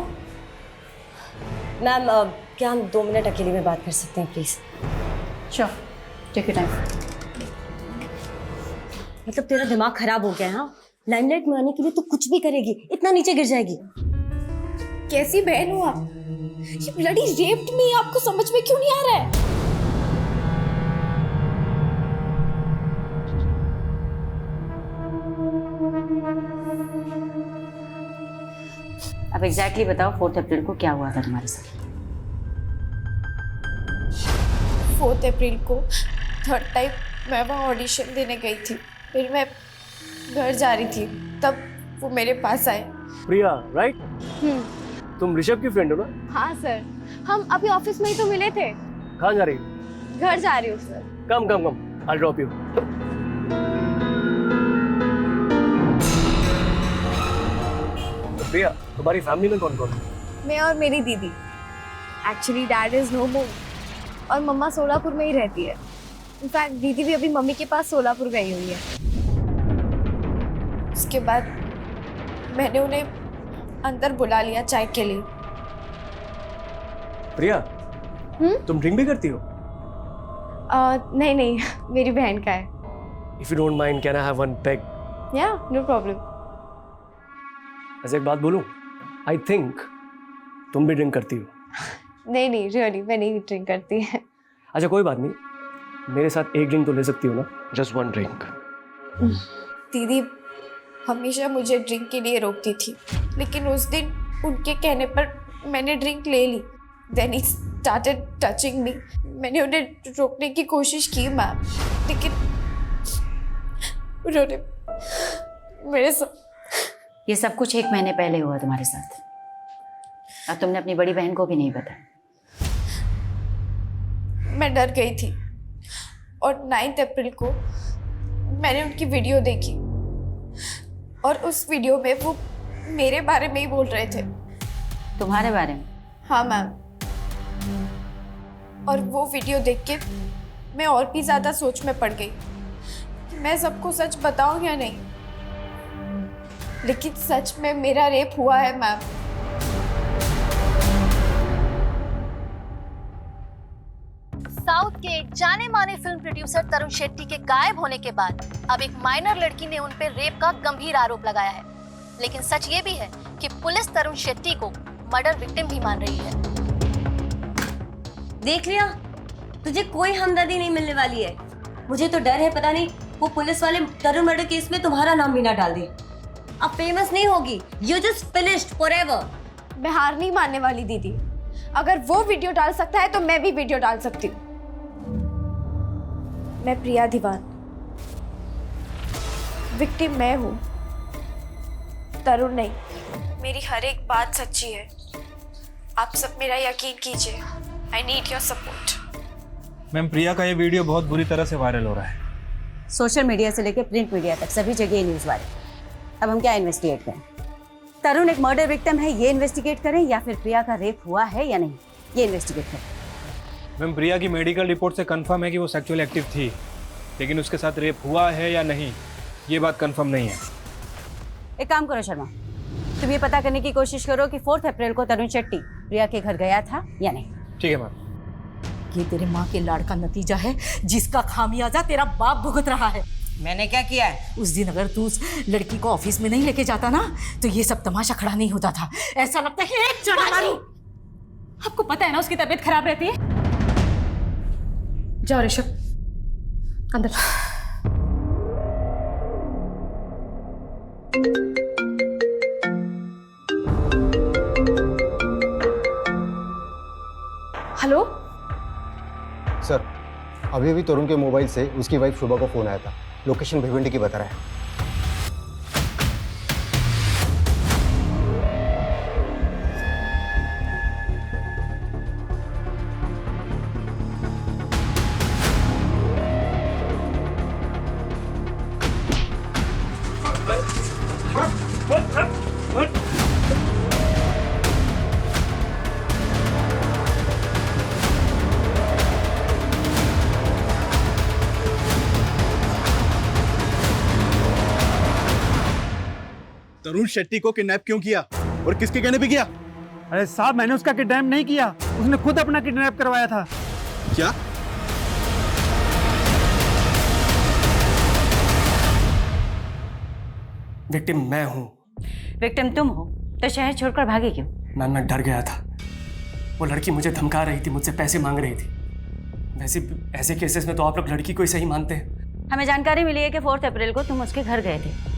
मैम, क्या हम 2 मिनट अकेले में बात कर सकते हैं please? Sure, take your time. मतलब तेरा दिमाग खराब हो गया है? हाँ, लाइमलाइट में आने के लिए तो कुछ भी करेगी, इतना नीचे गिर जाएगी। कैसी बहन हो आप? ये ब्लडी रेप्ड मी, आपको समझ में क्यों नहीं आ रहा है? अब एग्जैक्टली बताओ 4 अप्रैल को क्या हुआ था तुम्हारे साथ? 4 अप्रैल को 3rd टाइम मैं वहाँ ऑडिशन देने गई थी, फिर मैं घर जा रही थी, तब वो मेरे पास आए। प्रिया, राइट? तुम ऋषभ की फ्रेंड हो ना? हाँ सर, हम अभी ऑफिस में ही तो मिले थे। कहाँ जा रही हो? घर जा रही हूँ sir. Come, I'll drop you. तो प्रिया, तुम्हारी फैमिली में कौन कौन है? मैं और मेरी दीदी। एक्चुअली डैड इज नो मोर और मम्मा सोलापुर में ही रहती है। इनफैक्ट दीदी भी अभी मम्मी के पास सोलापुर गई हुई है। उसके बाद मैंने उन्हें अंदर बुला लिया चाय के लिए। प्रिया, तुम ड्रिंक भी करती हो? नहीं, मेरी बहन का है। If you don't mind, can I have one peg? Yeah, no problem. ऐसे एक बात बोलूं? I think तुम भी ड्रिंक करती हो। नहीं, रियली मैं नहीं ड्रिंक करती है। अच्छा कोई बात नहीं, मेरे साथ एक ड्रिंक तो ले सकती हो ना? Just one drink. दीदी हमेशा मुझे ड्रिंक के लिए रोकती थी, लेकिन उस दिन उनके कहने पर मैंने ड्रिंक ले ली। Then he started touching me. मैंने उन्हें रोकने की कोशिश की मैम, लेकिन उन्होंने मेरे साथ। ये सब कुछ 1 महीने पहले हुआ तुम्हारे साथ, और तुमने अपनी बड़ी बहन को भी नहीं बताया। मैं डर गई थी और 9 अप्रैल को मैंने उनकी वीडियो देखी और उस वीडियो में वो मेरे बारे में ही बोल रहे थे। तुम्हारे बारे में? हाँ मैम। और वो वीडियो देख के मैं और भी ज़्यादा सोच में पड़ गई कि मैं सबको सच बताऊं या नहीं। लेकिन सच में मेरा रेप हुआ है मैम। साउथ के एक जाने माने फिल्म प्रोड्यूसर तरुण शेट्टी के गायब होने के बाद अब एक माइनर लड़की ने उन पर रेप का गंभीर आरोप लगाया है। लेकिन सच ये भी है कि पुलिस तरुण शेट्टी को मर्डर विक्टिम भी मान रही है। देख लिया, तुझे कोई हमदर्दी नहीं मिलने वाली है। मुझे तो डर है, पता नहीं वो पुलिस वाले तरुण मर्डर केस में तुम्हारा नाम भी ना डाल दे। अब फेमस नहीं होगी, यू जस्ट फिनिश्ड फॉरएवर। मैं हार नहीं मानने वाली दीदी। अगर वो वीडियो डाल सकता है तो मैं भी वीडियो डाल सकती हूँ। मैं प्रिया दीवान, विक्टिम मैं हूँ, तरुण नहीं। मेरी हर एक बात सच्ची है। आप सब मेरा यकीन कीजिए। I need your support. Ma'am, Priya का ये वीडियो बहुत बुरी तरह से वायरल हो रहा है। सोशल मीडिया से लेकर प्रिंट मीडिया तक सभी जगह न्यूज़ वायरल। अब हम क्या इन्वेस्टिगेट करें? तरुण एक मर्डर विक्टिम है ये इन्वेस्टिगेट करें, या फिर प्रिया का रेप हुआ है या नहीं ये इन्वेस्टिगेट करें? मैम, प्रिया की मेडिकल रिपोर्ट से कंफर्म है कि वो सेक्सुअली एक्टिव थी, लेकिन उसके साथ रेप हुआ है या नहीं ये बात कंफर्म नहीं है। एक काम करो शर्मा, तुम ये पता करने की कोशिश करो कि 4 अप्रैल को तरुण शेट्टी प्रिया के घर गया था या नहीं। ठीक है मैम। ये तेरे माँ के लाड़ का नतीजा है जिसका खामियाजा तेरा बाप भुगत रहा है। मैंने क्या किया है? उस दिन अगर तू उस लड़की को ऑफिस में नहीं लेके जाता ना तो ये सब तमाशा खड़ा नहीं होता था। ऐसा लगता है एक चढ़ा मारूं। आपको पता है ना उसकी तबीयत खराब रहती है। जाओ ऋषभ अंदर। हेलो सर, अभी तरुण के मोबाइल से उसकी वाइफ शुभा को फोन आया था। लोकेशन भिवंडी की बता रहा है। तरुण शेट्टी को किडनैप क्यों किया और किसके कहने पे किया? अरे साहब, मैंने उसका किडनैप नहीं किया, उसने खुद अपना किडनैप करवाया था। क्या? विक्टिम मैं हूँ। विक्टिम तुम हो तो शहर छोड़कर भागे क्यों? मैम, मैं डर गया था। वो लड़की मुझे धमका रही थी, मुझसे पैसे मांग रही थी। वैसे ऐसे केसेस में तो आप लोग लड़की को ही सही मानते हैं। हमें जानकारी मिली है कि 4 अप्रैल को तुम उसके घर गए थे।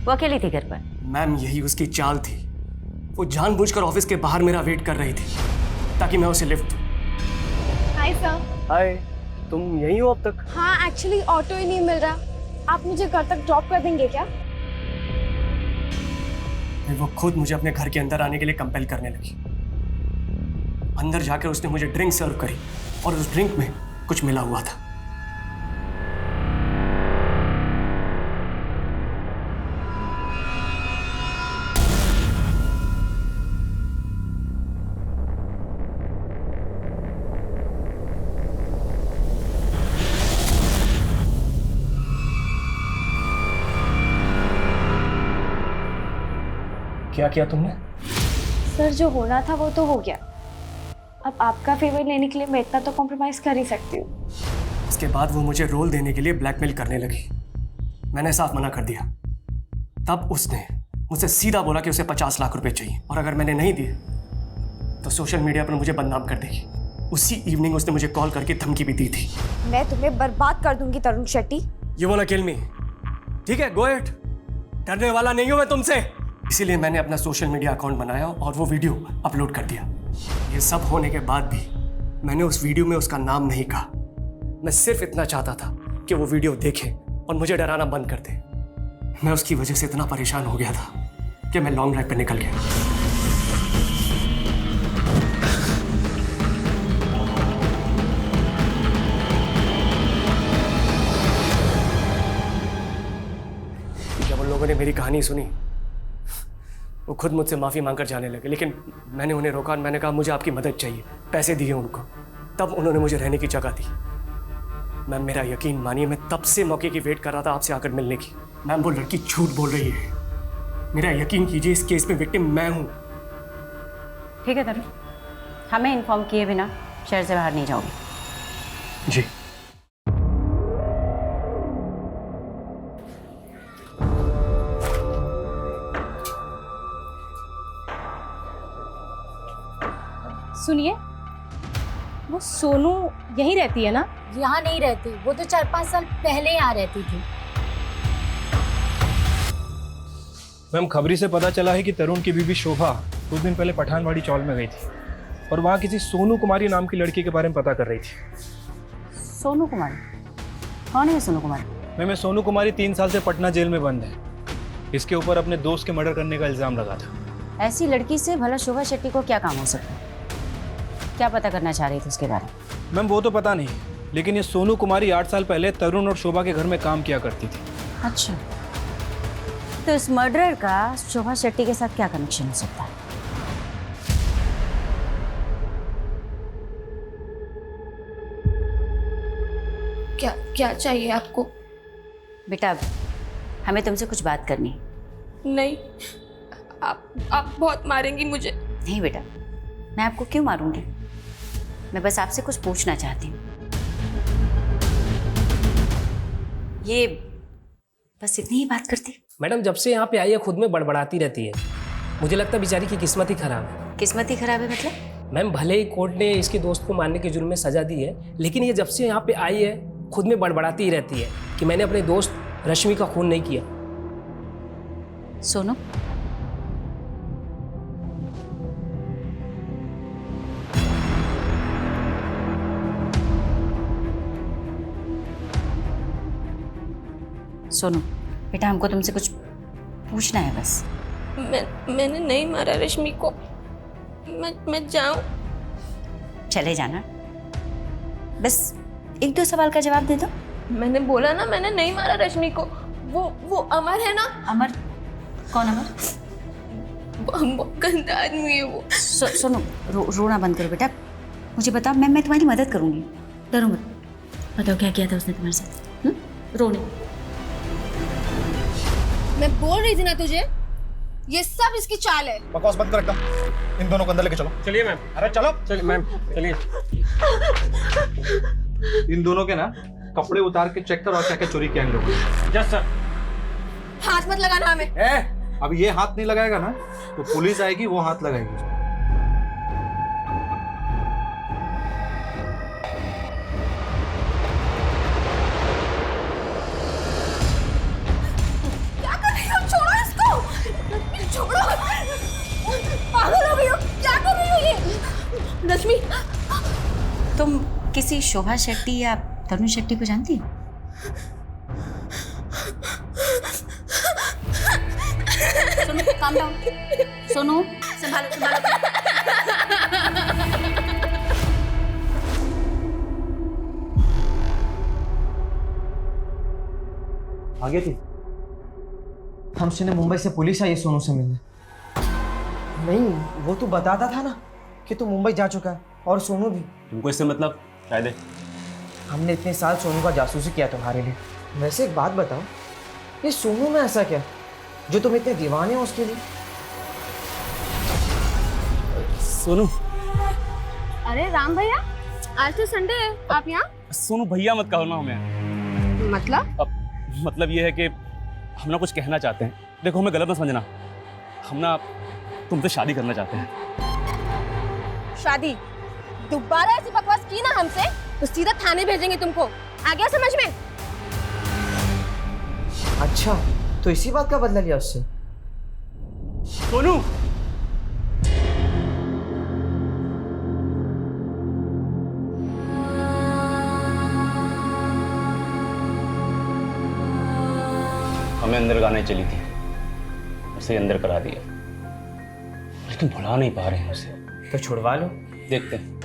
वो अकेली थी घर पर? मैम, यही उसकी चाल थी। वो जानबूझकर ऑफिस के बाहर मेरा वेट कर रही थी ताकि मैं उसे लिफ्ट दूं। Hi sir. हाय। तुम यहीं हो अब तक? हाँ, एक्चुअली ऑटो ही नहीं मिल रहा। आप मुझे घर तक ड्रॉप कर देंगे क्या? फिर वो खुद मुझे अपने घर के अंदर आने के लिए कंपेल करने लगी। अंदर जाकर उसने मुझे ड्रिंक सर्व करी और उस ड्रिंक में कुछ मिला हुआ था। क्या किया तुमने? सर, जो होना था वो तो हो गया। अब आपका फेवर लेने के लिए मैं इतना तो कॉम्प्रोमाइज कर ही सकती हूँ। इसके बाद वो मुझे रोल देने के लिए ब्लैकमेल करने लगी। मैंने साफ मना कर दिया। तब उसने मुझसे सीधा बोला कि उसे 50 लाख रुपए चाहिए और अगर मैंने नहीं दिए तो सोशल मीडिया पर मुझे बदनाम कर देगी। उसी इवनिंग उसने मुझे कॉल करके धमकी भी दी थी। मैं तुम्हें बर्बाद कर दूंगी तरुण Shetty. You wanna kill me? ठीक है, go ahead। डरने वाला नहीं हूं मैं तुमसे। इसीलिए मैंने अपना सोशल मीडिया अकाउंट बनाया और वो वीडियो अपलोड कर दिया। ये सब होने के बाद भी मैंने उस वीडियो में उसका नाम नहीं कहा। मैं सिर्फ इतना चाहता था कि वो वीडियो देखे और मुझे डराना बंद कर दे। मैं उसकी वजह से इतना परेशान हो गया था कि मैं लॉन्ग ड्राइव पे निकल गया। जब उन लोगों ने मेरी कहानी सुनी वो खुद मुझसे माफ़ी मांगकर जाने लगे, लेकिन मैंने उन्हें रोका और मैंने कहा मुझे आपकी मदद चाहिए। पैसे दिए उनको, तब उन्होंने मुझे रहने की जगह दी। मैम, मेरा यकीन मानिए, मैं तब से मौके की वेट कर रहा था आपसे आकर मिलने की। मैम, वो लड़की झूठ बोल रही है। मेरा यकीन कीजिए, इस केस में विक्टिम मैं हूँ। ठीक है तरुण, हमें इन्फॉर्म किए बिना शहर से बाहर नहीं जाओगे। जी। सुनिए, वो सोनू यहीं रहती है ना? यहाँ नहीं रहती, वो तो 4-5 साल पहले यहाँ रहती थी। मैम, खबरी से पता चला है कि तरुण की बीवी शोभा कुछ दिन पहले पठानवाड़ी चौल में गई थी और वहाँ किसी सोनू कुमारी नाम की लड़की के बारे में पता कर रही थी। सोनू कुमारी? कौन है सोनू कुमारी? मैम, ये सोनू कुमारी 3 साल से पटना जेल में बंद है। इसके ऊपर अपने दोस्त के मर्डर करने का इल्जाम लगा था। ऐसी लड़की से भला शोभा शेट्टी को क्या काम हो सकता है? क्या पता करना चाह रही थी उसके बारे में? मैम, वो तो पता नहीं, लेकिन ये सोनू कुमारी 8 साल पहले तरुण और शोभा के घर में काम किया करती थी। अच्छा, तो इस मर्डर का शोभा शेट्टी के साथ क्या कनेक्शन हो सकता है? क्या चाहिए आपको? बेटा, हमें तुमसे कुछ बात करनी है। नहीं, आप बहुत मारेंगी मुझे। नहीं बेटा, मैं आपको क्यों मारूंगी? मैं बस आपसे कुछ पूछना चाहती हूँ। ये बस इतनी ही बात करती? मैडम, जब से यहाँ पे आई है खुद में बड़बड़ाती रहती है। मुझे लगता है बेचारी की किस्मत ही खराब है। किस्मत ही खराब है मतलब? मैम, भले ही कोर्ट ने इसके दोस्त को मारने के जुर्म में सजा दी है, लेकिन ये जब से यहाँ पे आई है खुद में बड़बड़ाती ही रहती है कि मैंने अपने दोस्त रश्मि का खून नहीं किया। सोनू, सोनू बेटा, हमको तुमसे कुछ पूछना है बस। मैंने नहीं मारा रश्मि को। मैं जाऊं? चले जाना, बस 1-2 सवाल का जवाब दे दो। मैंने बोला ना, मैंने नहीं मारा रश्मि को। वो अमर है ना? अमर? कौन अमर? बहुत गंदा आदमी है वो। सोनू, रोना बंद करो बेटा, मुझे बताओ। मैं तुम्हारी मदद करूंगी, डरो मत। बताओ क्या किया था उसने तुम्हारे साथ? रो नहीं। मैं बोल रही थी ना तुझे, ये सब इसकी चाल है। बकवास बंद कर एकदम। इन दोनों को अंदर लेके चलो। चलिए मैम। अरे चलो। चलिए मैम, चलिए। इन दोनों के ना कपड़े उतार के चेक करो और क्या क्या चोरी किया इन लोगों ने। Yes sir. हाथ मत लगाना हमें। अब ये हाथ नहीं लगाएगा ना तो पुलिस आएगी, वो हाथ लगाएगी। क्या कर रही हो? छोड़ो इसको, छोड़ो। पागल हो गई हो? क्या कर रही हो ये? रश्मि, तुम किसी शोभा शेट्टी या तरुण शेट्टी को जानती हो? Sonu calm down. सोनू संभालो संभालो। आ गई थी। हम सुने मुंबई से पुलिस आई सोनू से मिलने। नहीं, वो तो बताता था ना कि तू मुंबई जा चुका है, और सोनू भी। तुमको इससे मतलब शायद हमने इतने साल सोनू का जासूसी किया तुम्हारे लिए। वैसे एक बात बताओ, ये सोनू में ऐसा क्या जो तुम इतने दीवाने हो उसके लिए? सोनू। अरे राम भैया, आज तो संडे है, आप यहाँ? सोनू भैया मत कहो ना हमें। मतलब ये है कि हम ना कुछ कहना चाहते हैं। देखो हमें गलत ना समझना, हम ना तुमसे शादी करना चाहते हैं। शादी? दोबारा ऐसी बकवास की ना हमसे तो सीधा थाने भेजेंगे तुमको। आ गया समझ में? अच्छा, तो इसी बात का बदला लिया उससे? सोनू। हमें अंदर गाने चली थी, उसे अंदर करा दिया, लेकिन भुला नहीं पा रहे हैं उसे। तो छुड़वा लो। देखते हैं।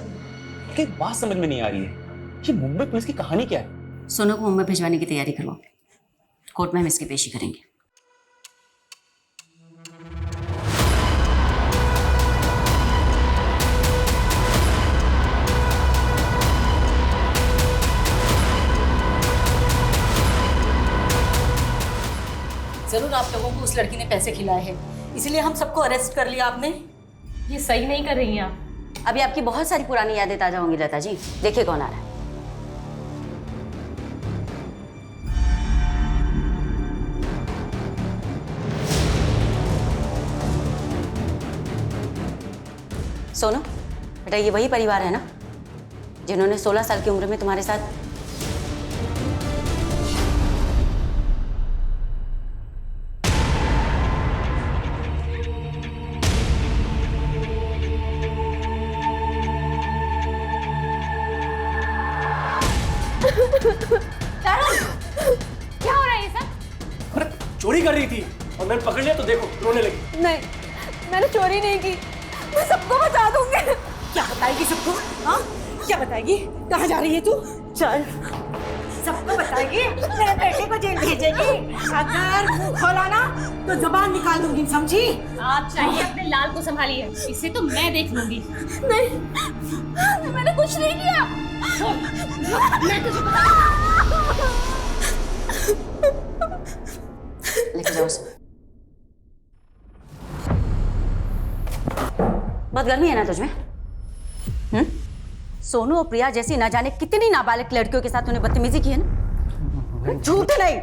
एक बात समझ में नहीं आ रही है, ये मुंबई पुलिस की कहानी क्या है? सोनू को मुंबई भिजवाने की तैयारी करो, कोर्ट में हम इसकी पेशी करेंगे। जरूर आप लोगों को उस लड़की ने पैसे खिलाए हैं, इसलिए हम सबको अरेस्ट कर लिया आपने। ये सही नहीं कर रही हैं आप। अभी आपकी बहुत सारी पुरानी यादें ताजा होंगी लता जी। देखिए कौन आ रहा है। सोनू बेटा, ये वही परिवार है ना जिन्होंने 16 साल की उम्र में तुम्हारे साथ क्या हो रहा है ये सब? अरे चोरी कर रही थी और मैंने पकड़ लिया तो देखो रोने लगी। नहीं, मैंने चोरी नहीं की। मैं सबको बता दूंगी। क्या बताएगी सबको? हाँ, क्या बताएगी? कहाँ जा रही है तू? चल, सबको बताएगी। मेरे बेटे को जेल भेजेगी। अगर मुंह खोला ना तो जुबान निकाल दूंगी, समझी? आप चाहिए अपने लाल को संभालिए, इसे तो मैं देख लूंगी। नहीं, मैंने कुछ नहीं किया। मैं तुझे लेके जाओ उसे। बहुत गर्मी है ना तुझमें? सोनू और प्रिया जैसी ना जाने कितनी नाबालिग लड़कियों के साथ तूने बदतमीजी की है ना। झूठ नहीं,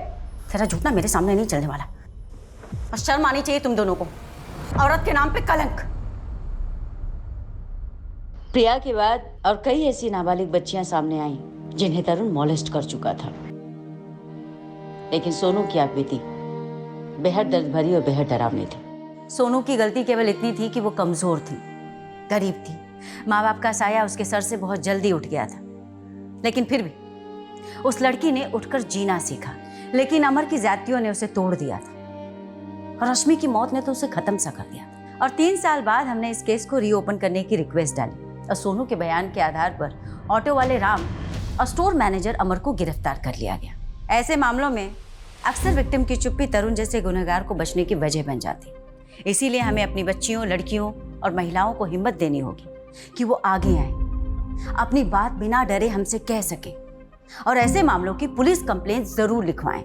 तेरा झूठ ना मेरे सामने नहीं चलने वाला। और शर्म आनी चाहिए तुम दोनों को, औरत के नाम पे कलंक। प्रिया के बाद और कई ऐसी नाबालिग बच्चियां सामने आई जिन्हें तरुण मॉलेस्ट कर चुका था, लेकिन सोनू की आप बीती बेहद दर्द भरी और बेहद डरावनी थी। सोनू की गलती केवल इतनी थी कि वो कमजोर थी, गरीब थी, माँ बाप का साया उसके सर से बहुत जल्दी उठ गया था। लेकिन फिर भी उस लड़की ने उठकर जीना सीखा, लेकिन अमर की ज्यादतियों ने उसे तोड़ दिया था और रश्मि की मौत ने तो उसे खत्म सा कर दिया था। और 3 साल बाद हमने इस केस को रीओपन करने की रिक्वेस्ट डाली और सोनू के बयान के आधार पर ऑटो वाले राम और स्टोर मैनेजर अमर को गिरफ्तार कर लिया गया। ऐसे मामलों में अक्सर विक्टिम की चुप्पी तरुण जैसे गुनहगार को बचने की वजह बन जाती। इसीलिए हमें अपनी बच्चियों, लड़कियों और महिलाओं को हिम्मत देनी होगी कि वो आगे आए, अपनी बात बिना डरे हमसे कह सके और ऐसे मामलों की पुलिस कंप्लेंट जरूर लिखवाएं।